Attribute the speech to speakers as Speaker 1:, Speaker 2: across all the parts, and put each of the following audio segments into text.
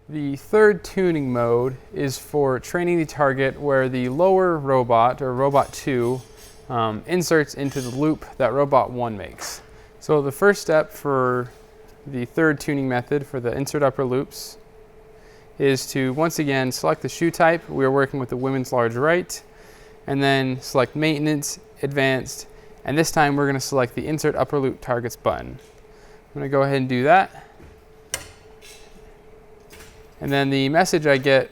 Speaker 1: The third tuning mode is for training the target where the lower robot, or robot 2, inserts into the loop that robot 1 makes. So the first step for the third tuning method for the insert upper loops is to once again select the shoe type. We are working with the women's large right, and then select maintenance, advanced, and this time we're going to select the insert upper loop targets button. I'm going to go ahead and do that. And then the message I get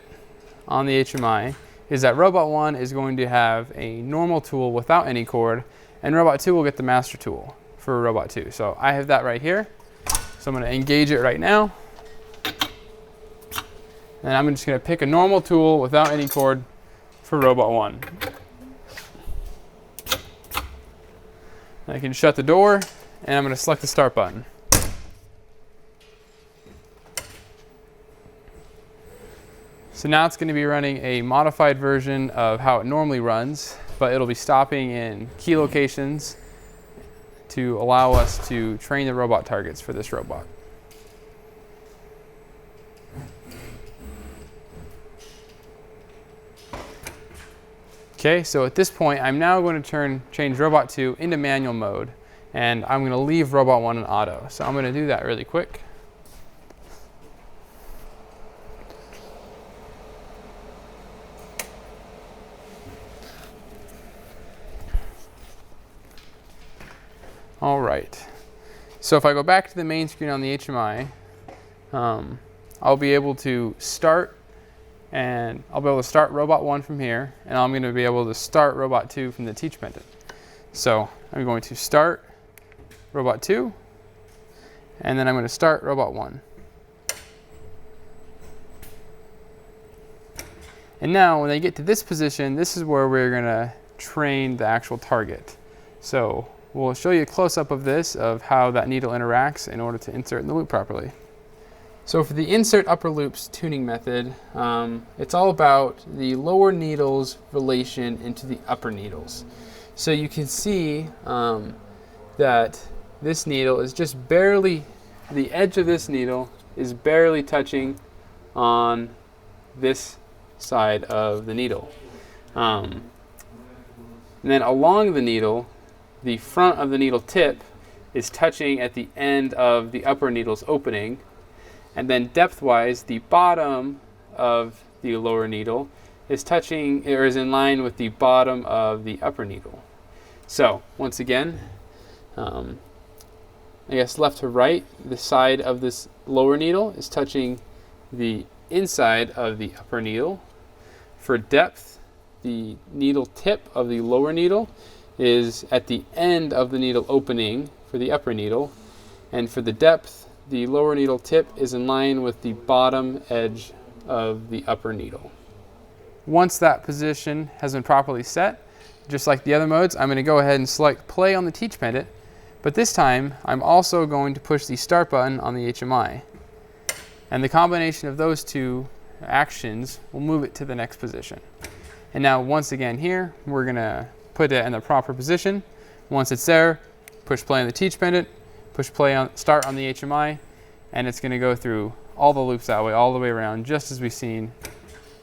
Speaker 1: on the HMI is that robot 1 is going to have a normal tool without any cord, and robot 2 will get the master tool for robot 2. So I have that right here. So I'm going to engage it right now. And I'm just going to pick a normal tool without any cord for robot 1. I can shut the door, and I'm going to select the start button. So now it's going to be running a modified version of how it normally runs, but it'll be stopping in key locations to allow us to train the robot targets for this robot. Okay, so at this point, I'm now going to change robot 2 into manual mode, and I'm going to leave robot 1 in auto. So I'm going to do that really quick. All right, so if I go back to the main screen on the HMI, I'll be able to start, and I'll be able to start robot 1 from here, and I'm going to be able to start robot 2 from the teach pendant. So I'm going to start robot 2, and then I'm going to start robot 1. And now when I get to this position, this is where we're going to train the actual target. So we'll show you a close-up of this, of how that needle interacts in order to insert in the loop properly. So for the insert upper loops tuning method, it's all about the lower needle's relation into the upper needles. So you can see that this needle is just barely, the edge of this needle is barely touching on this side of the needle. And then along the needle, the front of the needle tip is touching at the end of the upper needle's opening, and then depth-wise, the bottom of the lower needle is touching, or is in line with the bottom of the upper needle. So once again, I guess left to right, the side of this lower needle is touching the inside of the upper needle. For depth, the needle tip of the lower needle is at the end of the needle opening for the upper needle, and for the depth, the lower needle tip is in line with the bottom edge of the upper needle. Once that position has been properly set, just like the other modes, I'm going to go ahead and select play on the teach pendant, but this time I'm also going to push the start button on the HMI, and the combination of those two actions will move it to the next position. And now once again here, we're going to put it in the proper position. Once it's there, push play on the teach pendant, push play on start on the HMI, and it's going to go through all the loops that way, all the way around, just as we've seen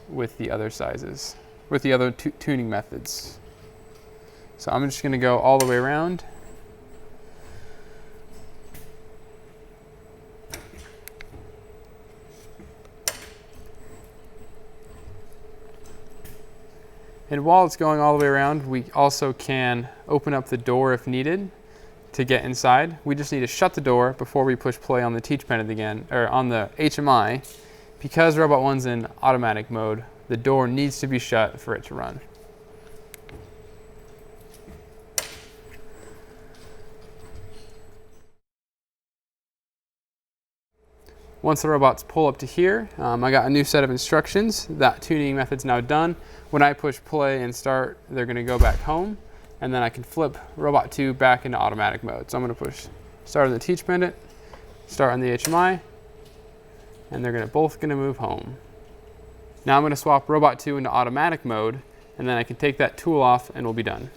Speaker 1: with the other sizes, with the other tuning methods. So I'm just going to go all the way around. And while it's going all the way around, we also can open up the door if needed to get inside. We just need to shut the door before we push play on the teach pendant again, or on the HMI. Because robot 1's in automatic mode, the door needs to be shut for it to run. Once the robots pull up to here, I got a new set of instructions. That tuning method's now done. When I push play and start, they're going to go back home, and then I can flip robot 2 back into automatic mode. So I'm going to push start on the teach pendant, start on the HMI, and they're both going to move home. Now I'm going to swap robot 2 into automatic mode, and then I can take that tool off and we'll be done.